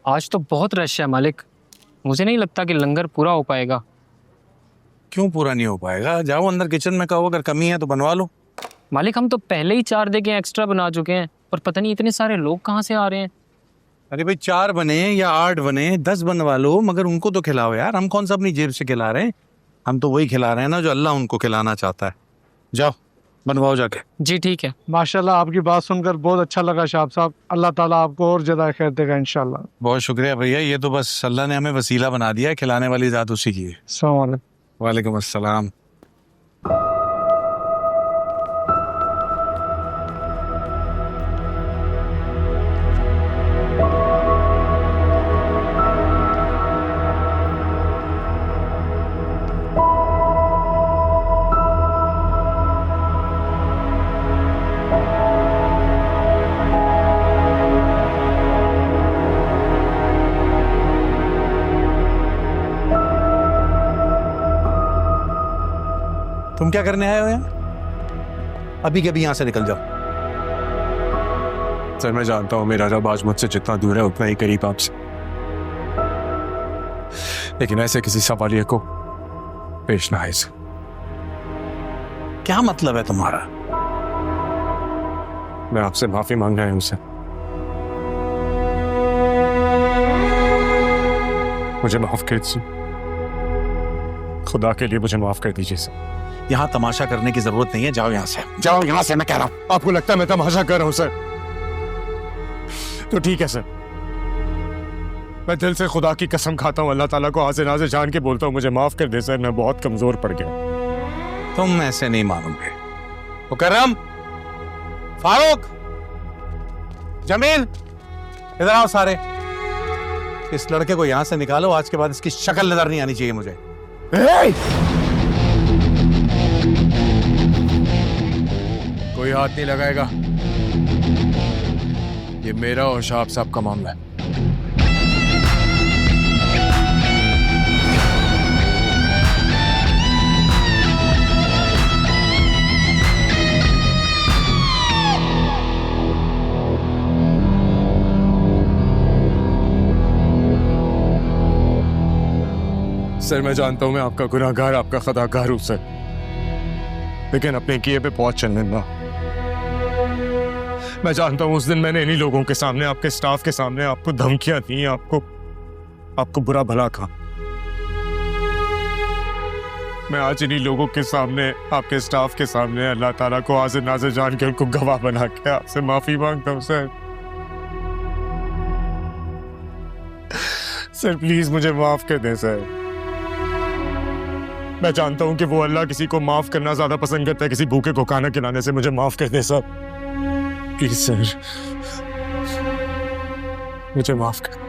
आज तो बहुत रश है मालिक। मुझे नहीं लगता कि लंगर पूरा हो पाएगा। क्यों पूरा नहीं हो पाएगा? जाओ अंदर किचन में, कहो अगर कमी है तो बनवा लो। मालिक हम तो पहले ही 4 देके एक्स्ट्रा बना चुके हैं और पता नहीं इतने सारे लोग कहाँ से आ रहे हैं। अरे भाई 4 बने या 8 बने, 10 बनवा लो, मगर उनको तो खिलाओ यार। हम कौन सा अपनी जेब से खिला रहे हैं? हम तो वही खिला रहे हैं ना जो अल्लाह उनको खिलाना चाहता है। जाओ बनवाओ जाके। जी ठीक है। माशाल्लाह आपकी बात सुनकर बहुत अच्छा लगा शाह साहब। अल्लाह ताला आपको और ज्यादा खैर देगा इंशाल्लाह। बहुत शुक्रिया भैया, ये तो बस अल्लाह ने हमें वसीला बना दिया है, खिलाने वाली जात उसी की है। अस्सलाम वालेकुम। वालेकुम अस्सलाम। तुम क्या करने आए हो यहाँ? अभी के अभी यहाँ से निकल जाओ। सर मैं जानता हूँ मेरा रब आज मुझसे जितना दूर है उतना ही करीब आपसे, लेकिन ऐसे किसी सवालिया को पेश ना आए सर। क्या मतलब है तुम्हारा? मैं आपसे माफी मांग रहा हूँ सर। मुझे माफ कर दीजिए, खुदा के लिए मुझे माफ कर दीजिए सर। यहाँ तमाशा करने की जरूरत नहीं है, जाओ यहाँ से, जाओ यहाँ से, मैं कह रहा हूँ। आपको लगता है मैं तमाशा कर रहा हूं सर? तो ठीक है सर, मैं दिल से खुदा की कसम खाता हूँ, अल्लाह ताला को हाजिर नाज़िर जान के बोलता हूँ मुझे माफ कर दे सर, मैं बहुत कमजोर पड़ गया। तुम ऐसे नहीं मानोगे। मुकर्रम, फारूक, जमील, इधर आओ सारे। इस लड़के को यहाँ से निकालो, आज के बाद इसकी शक्ल नजर नहीं आनी चाहिए मुझे। कोई हाथ नहीं लगाएगा, ये मेरा और शाह साहब का मामला है। सर मैं जानता हूं मैं आपका गुनाहगार, आपका खताकार हूं सर, लेकिन अपने किए पे पहुंच चलने ना। मैं जानता हूं उस दिन मैंने इन्हीं लोगों के सामने, आपके स्टाफ के सामने आपको धमकियां दी, आपको बुरा भला कहा। मैं आज इन्हीं लोगों के सामने, आपके स्टाफ के सामने अल्लाह ताला को हाजिर नाज़िर जान के उनको गवाह बना के आपसे माफी मांगता हूं सर। सर प्लीज मुझे माफ कर दें सर। मैं जानता हूं कि वो अल्लाह किसी को माफ करना ज्यादा पसंद करता है किसी भूखे को खाना खिलाने से। मुझे माफ कर दे सर, प्लीज सर, मुझे माफ कर।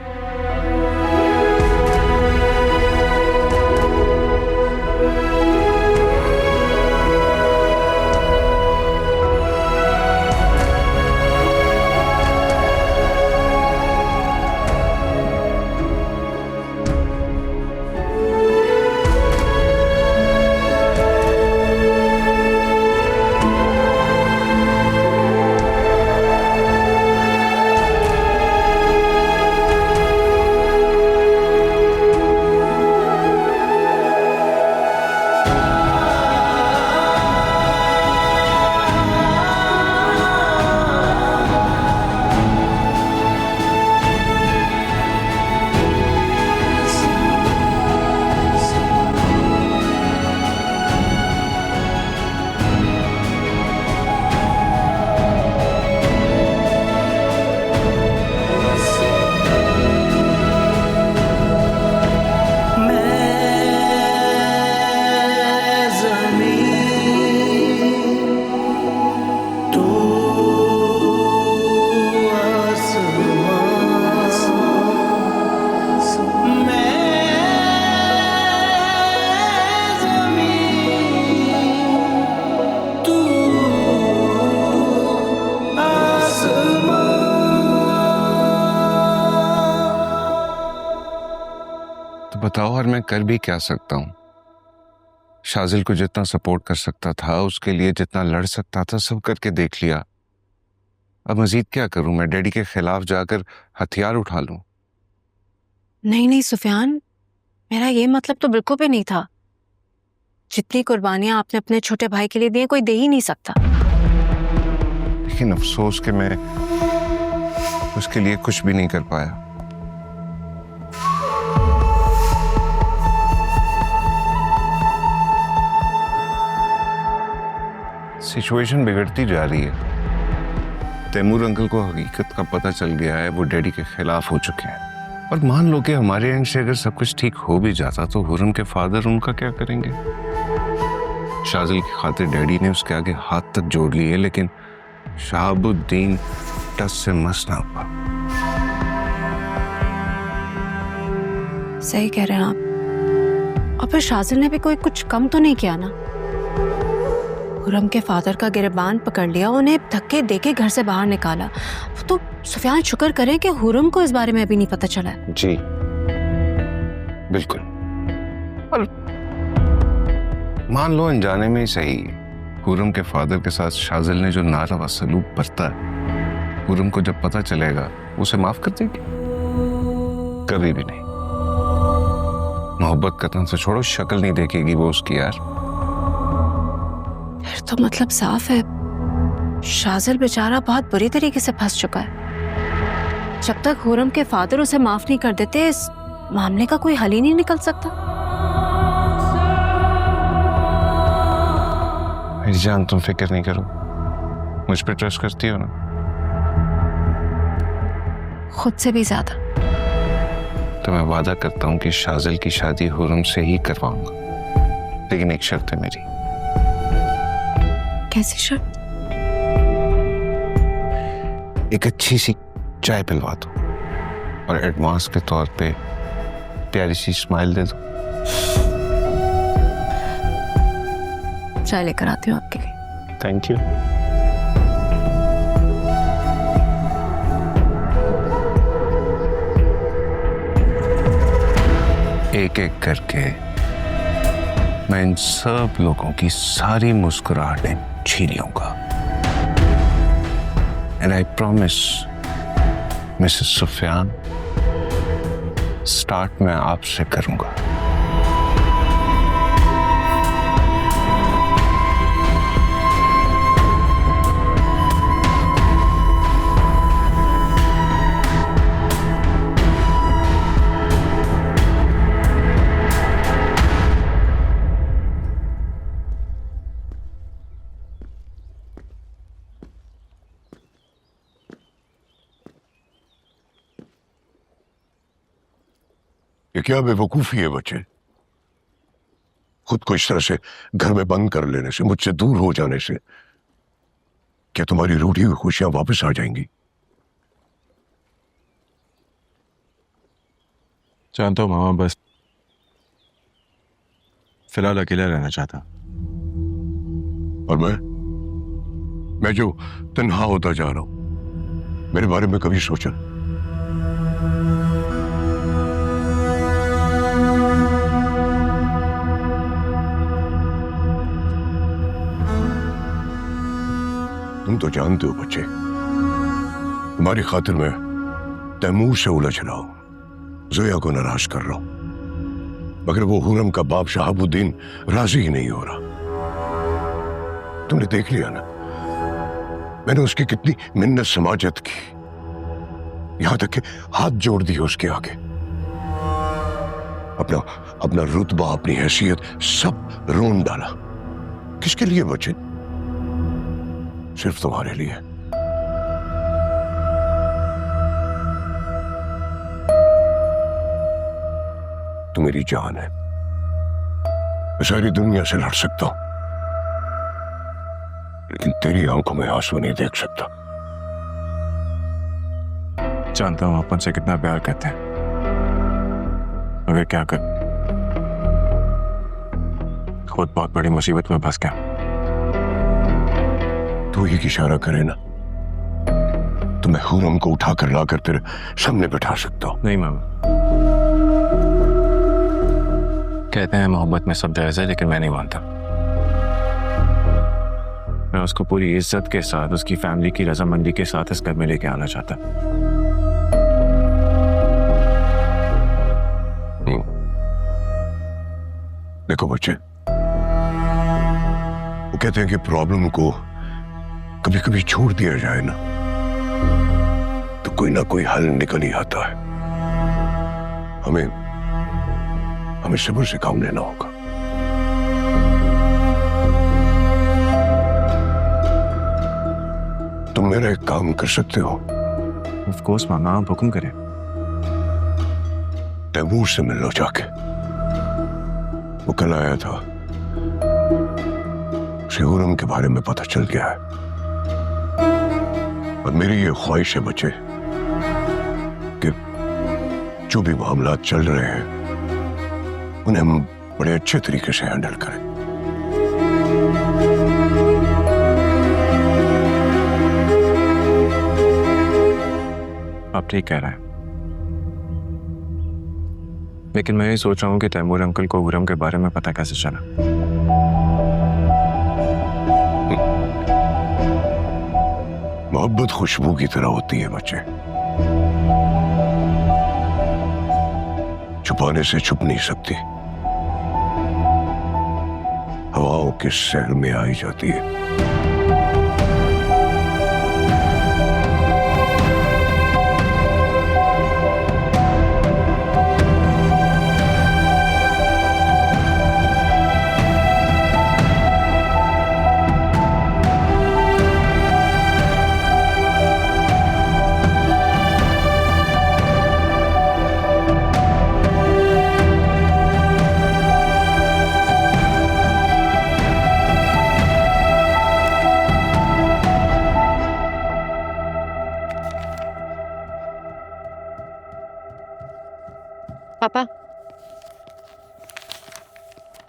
तो बताओ और मैं कर भी क्या सकता हूँ? शाजिल को जितना सपोर्ट कर सकता था, उसके लिए जितना लड़ सकता था, सब करके देख लिया। अब मजीद क्या करूं? मैं डैडी के खिलाफ जाकर हथियार उठा लूं? नहीं नहीं सुफियान, मेरा ये मतलब तो बिल्कुल भी नहीं था। जितनी कुर्बानियां आपने अपने छोटे भाई के लिए दी हैं, कोई दे ही नहीं सकता। लेकिन अफसोस कि मैं उसके लिए कुछ भी नहीं कर पाया। सिचुएशन बिगड़ती जा रही है। तैमूर अंकल को हकीकत का पता चल गया है, वो डैडी के खिलाफ हो चुके हैं। और मान लो कि हमारे एंड से अगर सब कुछ ठीक हो भी जाता तो हुरम के फादर उनका क्या करेंगे? शाजिल की खातिर डैडी ने उसके आगे हाथ तक जोड़ लिए, लेकिन शहाबुद्दीन टस से मस ना हुआ। सही कह रहे हैं आप। और फिर शाजिल ने भी कोई कुछ कम तो नहीं किया ना। हुरम के फादर का गिरबान पकड़ लिया, उन्हें धक्के देके घर से बाहर निकाला। तो सुफियान शुक्र करें कि हुरम को इस बारे में अभी नहीं पता चला है। जी बिल्कुल। और मान लो अनजाने में ही सही, हुरम के फादर के साथ शाजिल ने जो नारवा सलूक बरता है, हुरम को जब पता चलेगा उसे माफ कर देगी? कभी भी नहीं। मोहब्बत कतन से छोड़ो, शक्ल नहीं देखेगी वो उसकी यार। फिर तो मतलब साफ है, शाजिल बेचारा बहुत बुरी तरीके से फंस चुका है। जब तक हुरम के फादर उसे माफ नहीं कर देते, इस मामले का कोई हल ही नहीं निकल सकता। मेरी जान, तुम फिक्र नहीं करो, मुझ पे ट्रस्ट करती हो ना? खुद से भी ज्यादा। तो मैं वादा करता हूँ कि शाजिल की शादी हुरम से ही करवाऊंगा, लेकिन एक शर्त है मेरी। कैसी शर्त? एक अच्छी सी चाय पिलवा दो और एडवांस के तौर पे प्यारी सी स्माइल दे दो। चाय लेकर आती हूँ आपके लिए। Thank you. एक एक करके मैं इन सब लोगों की सारी मुस्कुराहटें छीन लूंगा। And I promise Mrs Sufiyan, start मैं आपसे करूंगा। ये क्या बेवकूफी है बच्चे? खुद को इस तरह से घर में बंद कर लेने से, मुझसे दूर हो जाने से क्या तुम्हारी रूठी हुई खुशियां वापस आ जाएंगी? जानता हूँ मामा, बस फिलहाल अकेला रहना चाहता। और मैं जो तन्हा होता जा रहा हूं, मेरे बारे में कभी सोचा? तुम तो जानते हो बच्चे, तुम्हारी खातिर मैं तैमूर से उलझ रहा हूं, जोया को नाराज कर रहा हूं, मगर वो हुरम का बाप शहाबुद्दीन राजी ही नहीं हो रहा। तुमने देख लिया ना, मैंने उसकी कितनी मिन्नत समाजत की, यहां तक कि हाथ जोड़ दिए उसके आगे। अपना रुतबा, अपनी हैसियत सब रोन डाला। किसके लिए बच्चे? सिर्फ तुम्हारे लिए। तू मेरी जान है, मैं सारी दुनिया से लड़ सकता हूं, लेकिन तेरी आंखों में आंसू नहीं देख सकता। जानता हूँ अपन से कितना प्यार करते हैं, मगर क्या कर, खुद बहुत बड़ी मुसीबत में फंस गया। तू एक इशारा करे ना, तो मैं हुरम को उठाकर लाकर तेरे सामने बैठा सकता हूं। नहीं मामा, कहते हैं मोहब्बत में सब जायज है, लेकिन मैं नहीं मानता। मैं उसको पूरी इज्जत के साथ, उसकी फैमिली की रजामंदी के साथ इस घर में लेके आना चाहता। देखो बच्चे, वो कहते हैं कि प्रॉब्लम को कभी कभी छोड़ दिया जाए ना तो कोई ना कोई हल निकल ही आता है। हमें सब्र से काम लेना होगा। तुम मेरा एक काम कर सकते हो? ऑफ कोर्स मामा, आप हुक्म करें। तैमूर से मिल लो जाके। वो कल आया था, उसे हुरम के बारे में पता चल गया है और मेरी ये ख्वाहिश है बच्चे कि जो भी मामलात चल रहे हैं उन्हें हम बड़े अच्छे तरीके से हैंडल करें। आप ठीक कह रहे हैं, लेकिन मैं ये सोच रहा हूँ कि तैमूर अंकल को हुरम के बारे में पता कैसे चला। मोहब्बत खुशबू की तरह होती है बच्चे, छुपाने से छुप नहीं सकती, हवाओं के सैर में आई जाती है। पापा,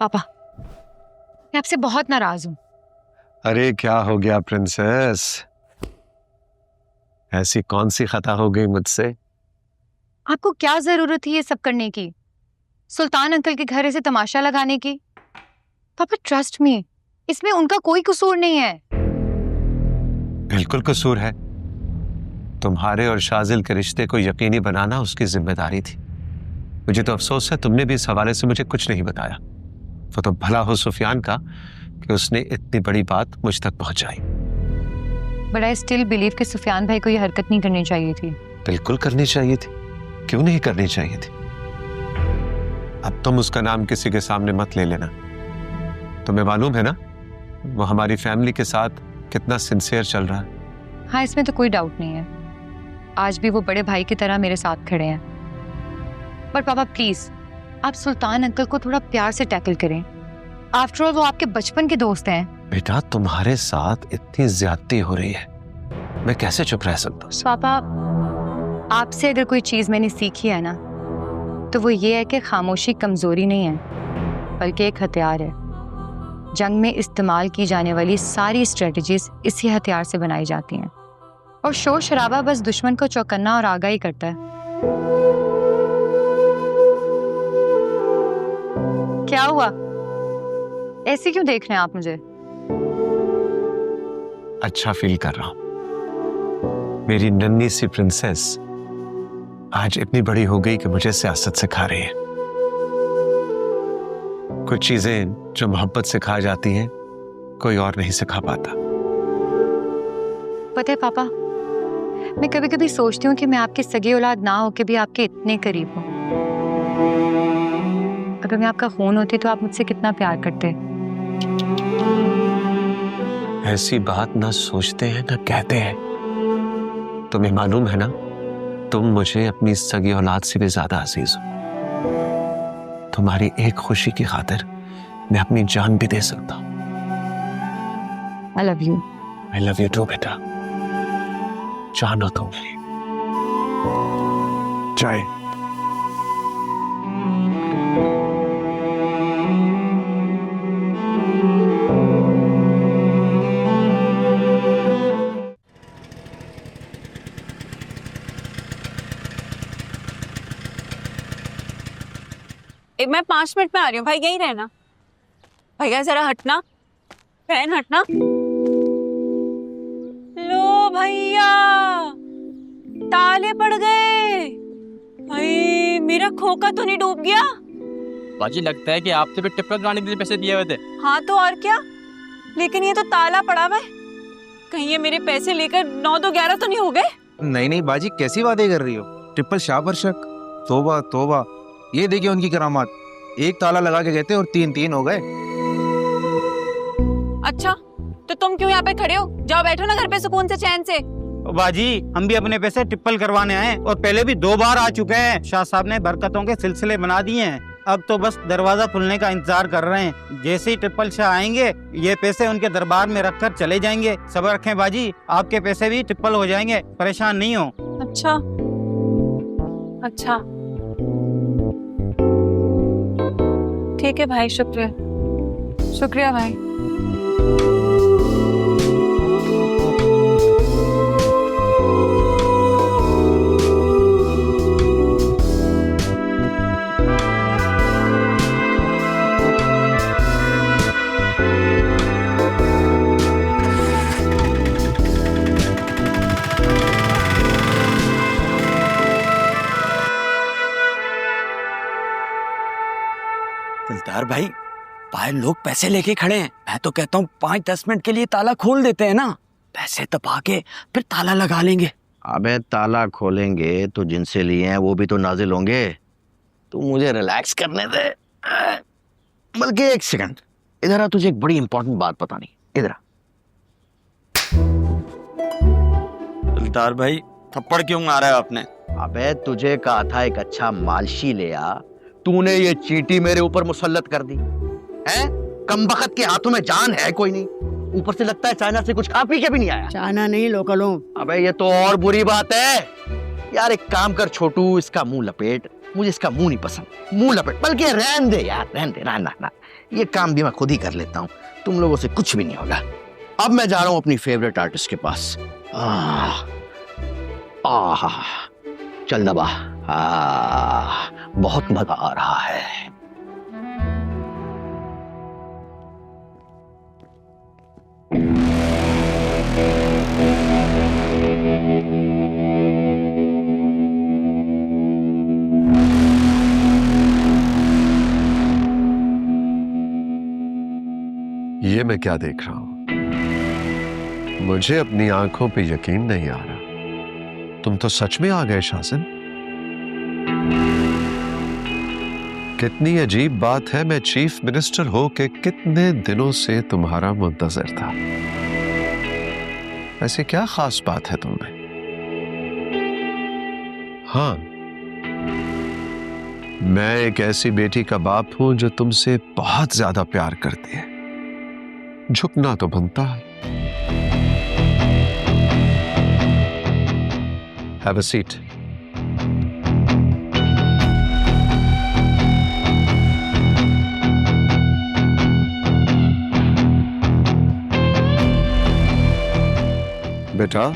पापा, मैं आपसे बहुत नाराज हूं। अरे क्या हो गया प्रिंसेस? ऐसी कौन सी खता हो गई मुझसे? आपको क्या जरूरत थी ये सब करने की? सुल्तान अंकल के घर से तमाशा लगाने की? पापा ट्रस्ट मी, इसमें उनका कोई कसूर नहीं है। बिल्कुल कसूर है। तुम्हारे और शाजिल के रिश्ते को यकीनी बनाना उसकी जिम्मेदारी थी। मुझे तो अफसोस है तुमने भी इस हवाले से मुझे कुछ नहीं बताया। वो तो भला हो सुफियान का कि उसने इतनी बड़ी बात मुझ तक पहुंचाई। बट आई स्टिल बिलीव कि सुफियान भाई को ये हरकत नहीं करनी चाहिए थी। बिल्कुल करनी चाहिए थी, क्यों नहीं करनी चाहिए थी? अब तुम उसका नाम किसी के सामने मत ले लेना। तुम्हें मालूम है ना वो हमारी फैमिली के साथ कितना सिंसियर चल रहा है। हाँ, इसमें तो कोई डाउट नहीं है। आज भी वो बड़े भाई की तरह मेरे साथ खड़े हैं। पर पापा प्लीज, आप सुल्तान अंकल को थोड़ा प्यार से टैकल करें। आफ्टर ऑल वो आपके बचपन के दोस्त हैं। बेटा तुम्हारे साथ इतनी ज्यादती हो रही है, मैं कैसे चुप रह सकता हूँ? पापा, आपसे अगर कोई चीज मैंने सीखी है ना तो वो ये है कि खामोशी कमजोरी नहीं है बल्कि एक हथियार है। जंग में इस्तेमाल की जाने वाली सारी स्ट्रेटजीज इसी हथियार से बनाई जाती हैं और शोर शराबा बस दुश्मन को चौकन्ना और आगाही करता है। क्या हुआ? ऐसे क्यों देख रहे हैं आप मुझे? अच्छा फील कर रहा हूं। मेरी नन्ही सी प्रिंसेस आज इतनी बड़ी हो गई कि मुझे सियासत सिखा रही है। कुछ चीजें जो मोहब्बत सिखा जाती हैं कोई और नहीं सिखा पाता। पता है पापा, मैं कभी कभी सोचती हूँ कि मैं आपकी सगी औलाद ना होके भी आपके इतने करीब हूँ। अगर मैं आपका खून होती तो आप मुझसे कितना प्यार करते। ऐसी बात ना सोचते हैं ना कहते हैं। तुम्हें मालूम है ना तुम मुझे अपनी सगी औलाद से भी ज्यादा अजीज हो। तुम्हारी एक खुशी की खातिर मैं अपनी जान भी दे सकता हूँ। I love you. I love you too बेटा। जानो तुम मेरी। चाय। मैं 5 मिनट में आ रही हूँ भाई, यहीं रहना। भैया जरा हटना, बहन हटना। लो भैया, ताले पड़ गए। भाई मेरा खोखा तो नहीं डूब गया? बाजी लगता है कि आपसे भी टिप्पल बनाने के लिए पैसे दिए हुए थे। हाँ तो और क्या, लेकिन ये तो ताला पड़ा हुआ है, कहीं ये मेरे पैसे लेकर 9 2 11 तो नहीं हो गए? नहीं नहीं बाजी, कैसी बातें कर रही हो? ट्रिपल शाह पर शक, तोबा तोबा। ये देखिए उनकी करामात, एक ताला लगा के गए थे और 3 हो गए। अच्छा तो तुम क्यों यहाँ पे खड़े हो? जाओ बैठो ना घर पे सुकून से चैन से। बाजी हम भी अपने पैसे ट्रिपल करवाने आए और पहले भी 2 बार आ चुके हैं। शाह साहब ने बरकतों के सिलसिले बना दिए हैं, अब तो बस दरवाजा खुलने का इंतजार कर रहे हैं। जैसे ही ट्रिपल शाह आएंगे ये पैसे उनके दरबार में रखकर चले जाएंगे। सब्र रखें बाजी, आपके पैसे भी ट्रिपल हो जाएंगे, परेशान नहीं हो। अच्छा अच्छा ठीक है भाई, शुक्रिया शुक्रिया भाई। दिलदार भाई, बाहर लोग पैसे लेके खड़े हैं, मैं तो कहता हूँ 5-10 मिनट के लिए ताला खोल देते हैं ना, पैसे दबा के फिर ताला लगा लेंगे। अबे ताला खोलेंगे तो जिनसे लिए हैं वो भी तो नाजिल होंगे। तू मुझे रिलैक्स करने दे। बल्कि एक सेकंड इधर आ, तुझे एक बड़ी इंपॉर्टेंट बात बतानी। इधर आ। दिलदार भाई थप्पड़ क्यों मारा है आपने? अबे तुझे कहा था एक अच्छा मालशी ले आ, तूने ये चींटी मेरे ऊपर मुसल्लत कर दी है। कमबख्त के हाथों में जान है कोई नहीं, ऊपर से लगता है चाइना से कुछ खा पी के भी नहीं आया। चाइना नहीं लोकल हूँ। अबे ये तो और बुरी बात है यार। एक काम कर छोटू, इसका मुंह लपेट। मुझे इसका मुंह नहीं पसंद, मुंह लपेट। बल्कि रहन दे यार, रहन दे, ना ये काम भी मैं खुद ही कर लेता हूँ, तुम लोगों से कुछ भी नहीं होगा। अब मैं जा रहा हूँ अपनी फेवरेट आर्टिस्ट के पास। चल दबा, बहुत मजा आ रहा है। ये मैं क्या देख रहा हूं? मुझे अपनी आंखों पे यकीन नहीं आ रहा। तुम तो सच में आ गए शासन। कितनी अजीब बात है, मैं चीफ मिनिस्टर हो के कितने दिनों से तुम्हारा मुंतजर था। ऐसी क्या खास बात है तुम में? हाँ, मैं एक ऐसी बेटी का बाप हूं जो तुमसे बहुत ज्यादा प्यार करती है। झुकना तो बनता है। Have a seat. बेटा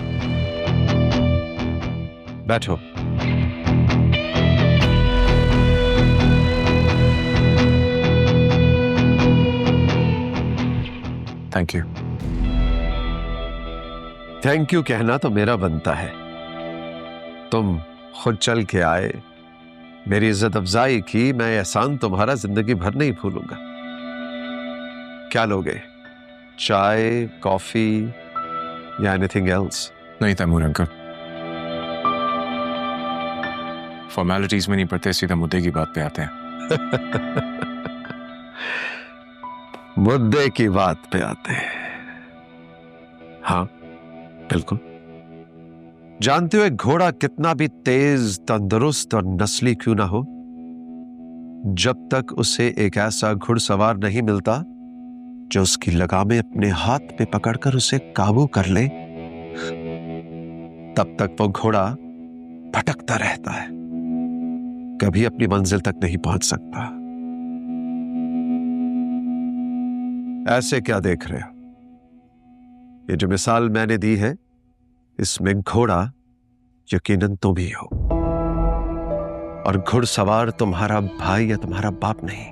बैठो। Thank you. थैंक यू कहना तो मेरा बनता है। तुम खुद चल के आए, मेरी इज्जत अफजाई की, मैं एहसान तुम्हारा जिंदगी भर नहीं भूलूंगा। क्या लोगे? चाय, कॉफी या एनीथिंग एल्स? नहीं तैमूर अंकल, फॉर्मेलिटीज में नहीं पड़ते, सीधा मुद्दे की बात पे आते हैं। मुद्दे की बात पे आते हैं। हाँ बिल्कुल। जानते हो एक घोड़ा कितना भी तेज, तंदुरुस्त और नस्ली क्यों ना हो, जब तक उसे एक ऐसा घुड़सवार नहीं मिलता जो उसकी लगामें अपने हाथ में पकड़कर उसे काबू कर ले, तब तक वो घोड़ा भटकता रहता है, कभी अपनी मंजिल तक नहीं पहुंच सकता। ऐसे क्या देख रहे हो? ये जो मिसाल मैंने दी है, इसमें घोड़ा यकीनन तुम ही हो, और घुड़सवार तुम्हारा भाई या तुम्हारा बाप नहीं,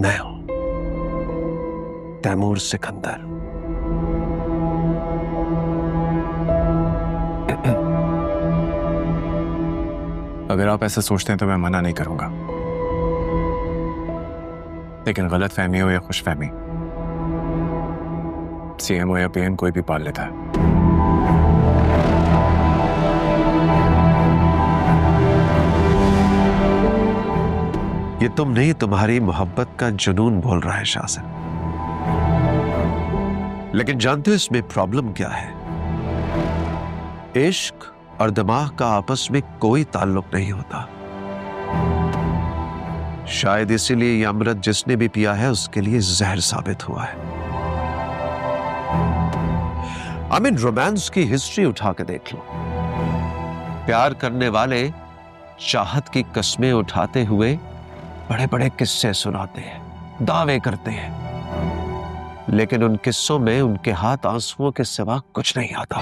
मैं हूं, तैमूर सिकंदर। अगर आप ऐसा सोचते हैं तो मैं मना नहीं करूंगा। लेकिन गलत फहमी हो या खुश फहमी, सीएम हो या पीएम, कोई भी पाल लेता है। ये तुम नहीं, तुम्हारी मोहब्बत का जुनून बोल रहा है शासन। लेकिन जानते हो इसमें प्रॉब्लम क्या है? इश्क और दिमाग का आपस में कोई ताल्लुक नहीं होता। शायद इसीलिए ये अमृत जिसने भी पिया है उसके लिए जहर साबित हुआ है। रोमांस की हिस्ट्री उठा के देख लो। प्यार करने वाले चाहत की कस्में उठाते हुए बड़े बड़े किस्से सुनाते हैं, दावे करते हैं, लेकिन उन किस्सों में उनके हाथ आंसुओं के सिवा कुछ नहीं आता।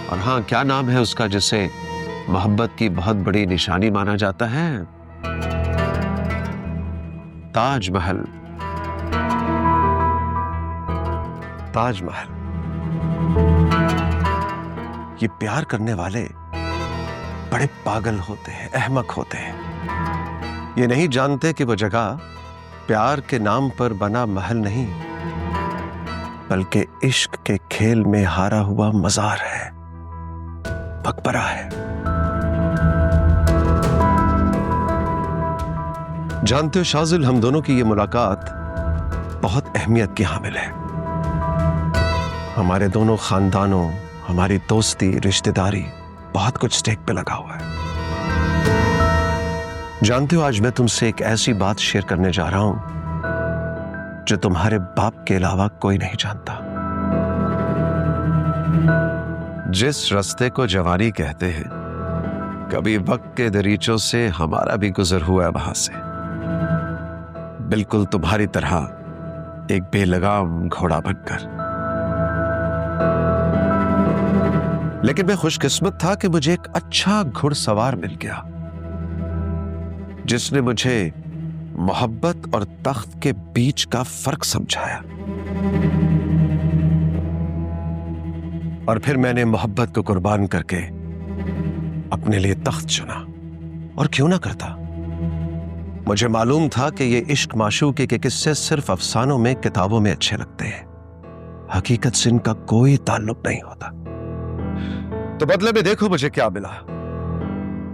और हाँ, क्या नाम है उसका जिसे मोहब्बत की बहुत बड़ी निशानी माना जाता है? ताजमहल। ताजमहल। ये प्यार करने वाले बड़े पागल होते हैं, अहमक होते हैं। ये नहीं जानते कि वो जगह प्यार के नाम पर बना महल नहीं, बल्कि इश्क के खेल में हारा हुआ मजार है, मकबरा है। जानते हो शाजिल, हम दोनों की ये मुलाकात बहुत अहमियत की हामिल है। हमारे दोनों खानदानों, हमारी दोस्ती, रिश्तेदारी, बहुत कुछ स्टेक पे लगा हुआ है। जानते हो, आज मैं तुमसे एक ऐसी बात शेयर करने जा रहा हूं जो तुम्हारे बाप के अलावा कोई नहीं जानता। जिस रास्ते को जवानी कहते हैं, कभी वक्त के दरीचों से हमारा भी गुजर हुआ है वहां से, बिल्कुल तुम्हारी तरह एक बेलगाम घोड़ा बनकर। लेकिन मैं खुशकिस्मत था कि मुझे एक अच्छा घुड़सवार मिल गया जिसने मुझे मोहब्बत और तख्त के बीच का फर्क समझाया। और फिर मैंने मोहब्बत को कुर्बान करके अपने लिए तख्त चुना। और क्यों ना करता? मुझे मालूम था कि ये इश्क माशूकी के किस्से सिर्फ अफसानों में, किताबों में अच्छे लगते हैं, हकीकत से इनका कोई ताल्लुक नहीं होता। तो बदले में देखो मुझे क्या मिला।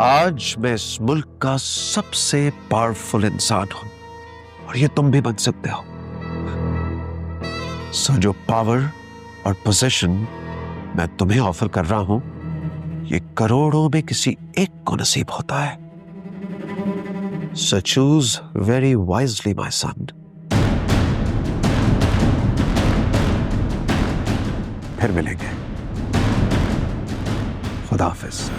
आज मैं इस मुल्क का सबसे पावरफुल इंसान हूं, और ये तुम भी बन सकते हो। सो जो पावर और पोजीशन मैं तुम्हें ऑफर कर रहा हूं, ये करोड़ों में किसी एक को नसीब होता है। So choose very wisely, my son. फिर मिलेंगे। खुदा हाफिज।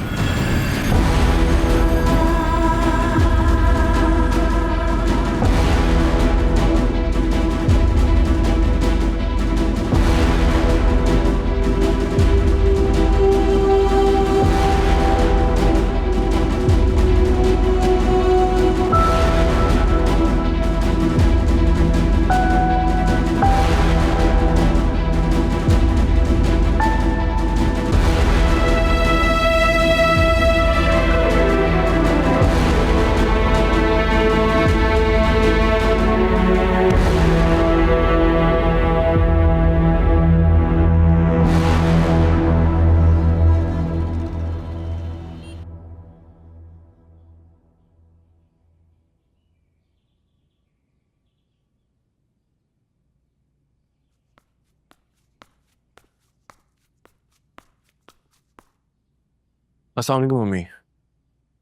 अस्सलाम वालेकुम मम्मी।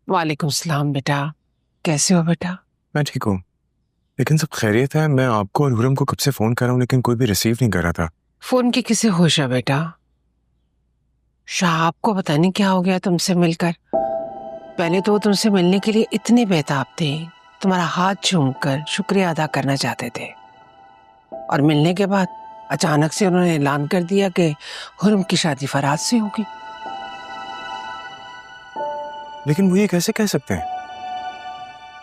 वालेकुम सलाम बेटा, कैसे हो बेटा? मैं ठीक हूँ, लेकिन सब खैरियत है। मैं आपको और हुरम को कब से फोन कर रहा हूँ, लेकिन कोई भी रिसीव नहीं कर रहा था। फोन की किसे होश है बेटा? शाह आपको पता नहीं क्या हो गया तुमसे मिलकर। पहले तो वो तुमसे मिलने के लिए इतने बेताब थे, तुम्हारा हाथ चूमकर शुक्रिया अदा करना चाहते थे, और मिलने के बाद अचानक से उन्होंने ऐलान कर दिया कि हुरम की शादी फराज से होगी। लेकिन वो ये कैसे कह सकते हैं?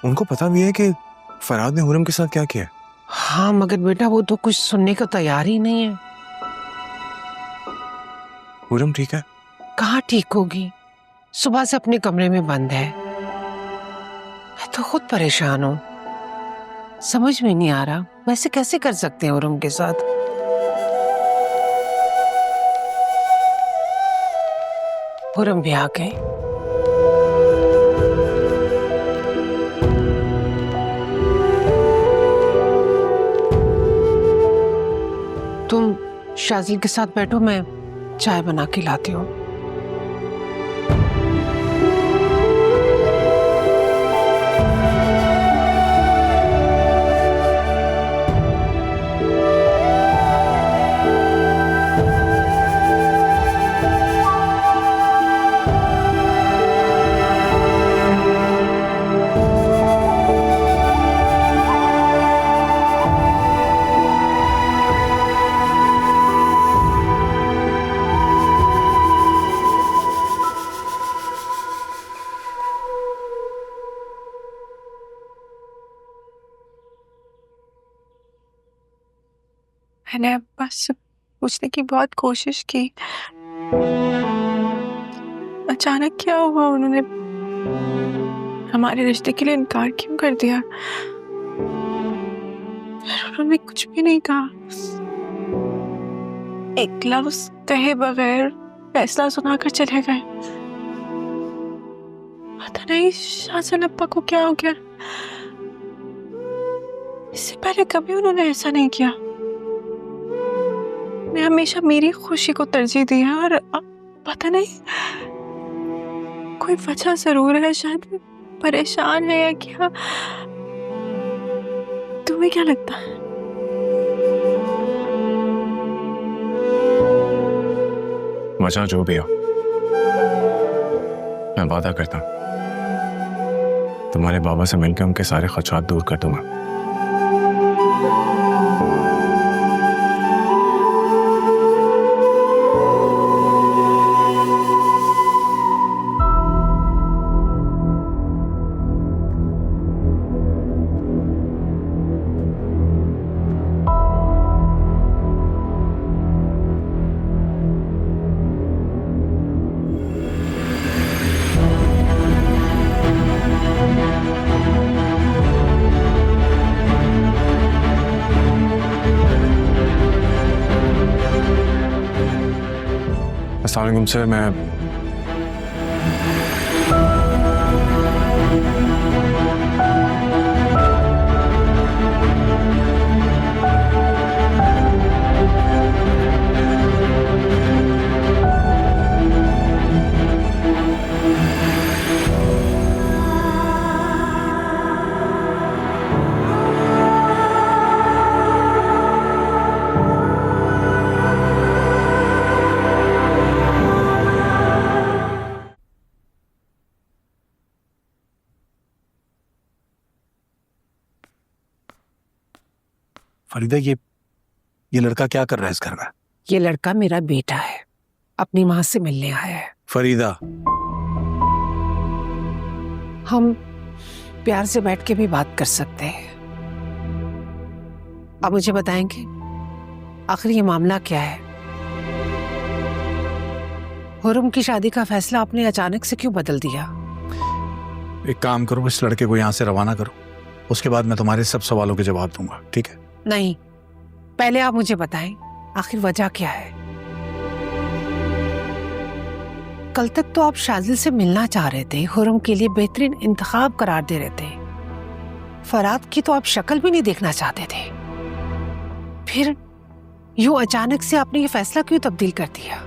उनको पता भी है कि फराद ने हुरम के साथ क्या किया। हाँ, मगर बेटा वो तो कुछ सुनने को तैयार ही नहीं है। हुरम ठीक है? कहाँ ठीक होगी? सुबह से अपने कमरे में बंद है। मैं तो खुद परेशान हूँ, समझ में नहीं आ रहा वैसे कैसे कर सकते हैं हुरम के साथ। हुरम भी आ गए। तुम शाजिल के साथ बैठो, मैं चाय बना के लाती हूँ। मैंने अब्बा से पूछने की बहुत कोशिश की, अचानक क्या हुआ, उन्होंने हमारे रिश्ते के लिए इनकार क्यों कर दिया? उन्होंने कुछ भी नहीं कहा, एक लफ्ज कहे बगैर फैसला सुनाकर चले गए। पता नहीं शाहजान अब्बा को क्या हो गया, इससे पहले कभी उन्होंने ऐसा नहीं किया। मैं हमेशा मेरी खुशी को तरजीह दी है और पता नहीं कोई वजह जरूर है, शायद परेशान है या क्या। तुम्हें क्या लगता है? वजह जो भी हो, मैं वादा करता हूं तुम्हारे बाबा से मिलकर उनके सारे खदशात दूर कर दूंगा। अस्सलाम वालेकुम सर, मैं फरीदा, ये लड़का क्या कर रहा है इस घर में? ये लड़का मेरा बेटा है, अपनी माँ से मिलने आया है। फरीदा, हम प्यार से बैठ के भी बात कर सकते हैं। आप मुझे बताएंगे आखिर ये मामला क्या है? हुरम की शादी का फैसला आपने अचानक से क्यों बदल दिया? एक काम करो, इस लड़के को यहाँ से रवाना करो, उसके बाद मैं तुम्हारे सब सवालों के जवाब दूंगा, ठीक है? नहीं, पहले आप मुझे बताएं आखिर वजह क्या है? कल तक तो आप शाजिल से मिलना चाह रहे थे, हुरम के लिए बेहतरीन इंतखाब करार दे रहे थे, फराद की तो आप शक्ल भी नहीं देखना चाहते थे। फिर यूं अचानक से आपने ये फैसला क्यों तब्दील कर दिया?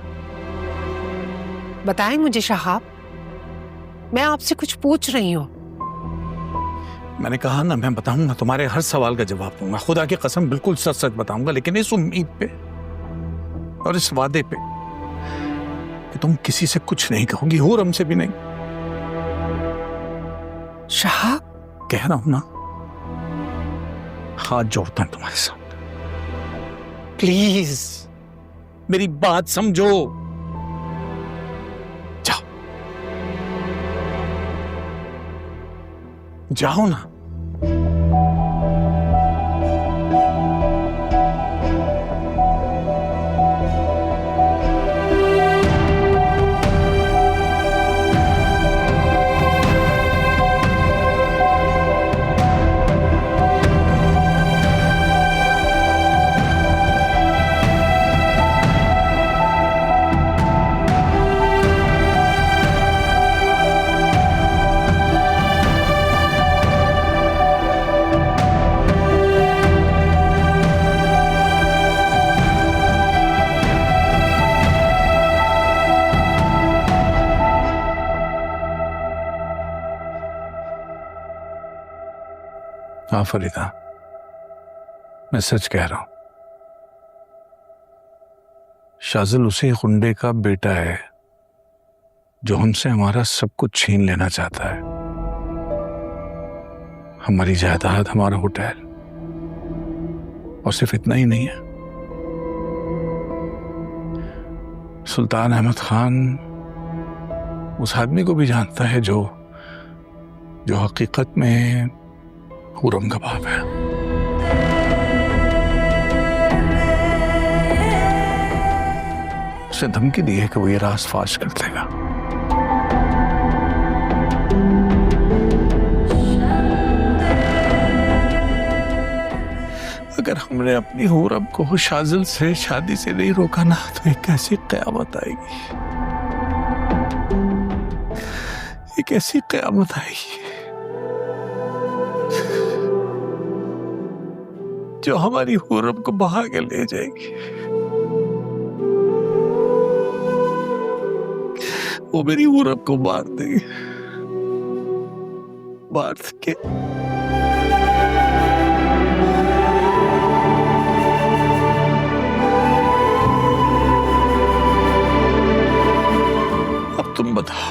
बताएं मुझे शहाब, मैं आपसे कुछ पूछ रही हूँ। मैंने कहा ना, मैं बताऊंगा, तुम्हारे हर सवाल का जवाब दूंगा, खुदा की कसम बिल्कुल सच सच बताऊंगा, लेकिन इस उम्मीद पे और इस वादे पे कि तुम किसी से कुछ नहीं कहोगी, हुरम से भी नहीं। शहाब, कह रहा हूं ना, हाथ जोड़ता है तुम्हारे सामने, प्लीज मेरी बात समझो। जाओ जाओ ना। हाँ फरीदा, मैं सच कह रहा हूं। शाजिल उसी गुंडे का बेटा है जो हमसे हमारा सब कुछ छीन लेना चाहता है, हमारी जायदाद, हमारा होटल। और सिर्फ इतना ही नहीं है, सुल्तान अहमद खान उस आदमी को भी जानता है जो हकीकत में हुरम का बाप है। उसे धमकी दी है कि वो ये राज फाश कर देगा। अगर हमने अपनी हुरम को शाजिल से शादी से नहीं रोका ना, तो एक ऐसी क़यामत आएगी, एक ऐसी क़यामत आएगी जो हमारी हुरम को बहा के ले जाएगी। वो मेरी हुरम को मार देगी, मार के अब तुम बताओ,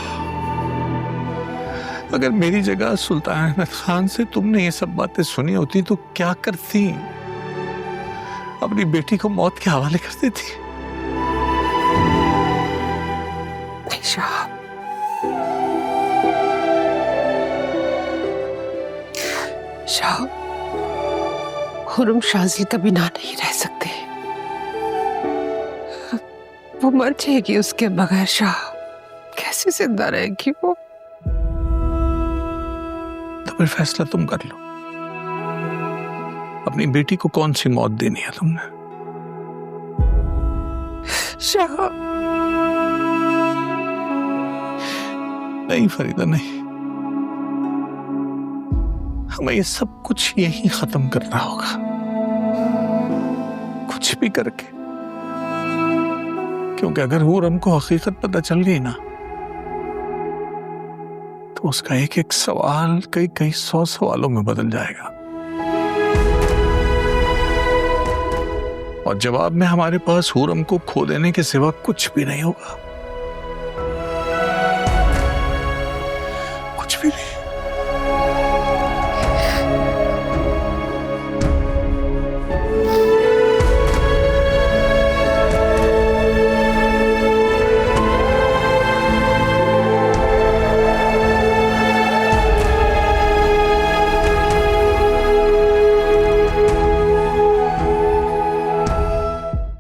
अगर मेरी जगह सुल्तान अहमद खान से तुमने ये सब बातें सुनी होती तो क्या करती? अपनी बेटी को मौत के हवाले कर देती? शाह, हुरम शाजिल का बिना नहीं रह सकते, वो मर जाएगी उसके बगैर। शाह, कैसे जिंदा रहेगी वो? तो फिर फैसला तुम कर लो, अपनी बेटी को कौन सी मौत देनी है तुमने? शाह, नहीं फरीदा, नहीं, हमें ये सब कुछ यही खत्म करना होगा, कुछ भी करके। क्योंकि अगर हुरम को हकीकत पता चल गई ना, तो उसका एक एक सवाल कई 100 सवालों में बदल जाएगा, और जवाब में हमारे पास हुरम को खो देने के सिवा कुछ भी नहीं होगा, कुछ भी नहीं।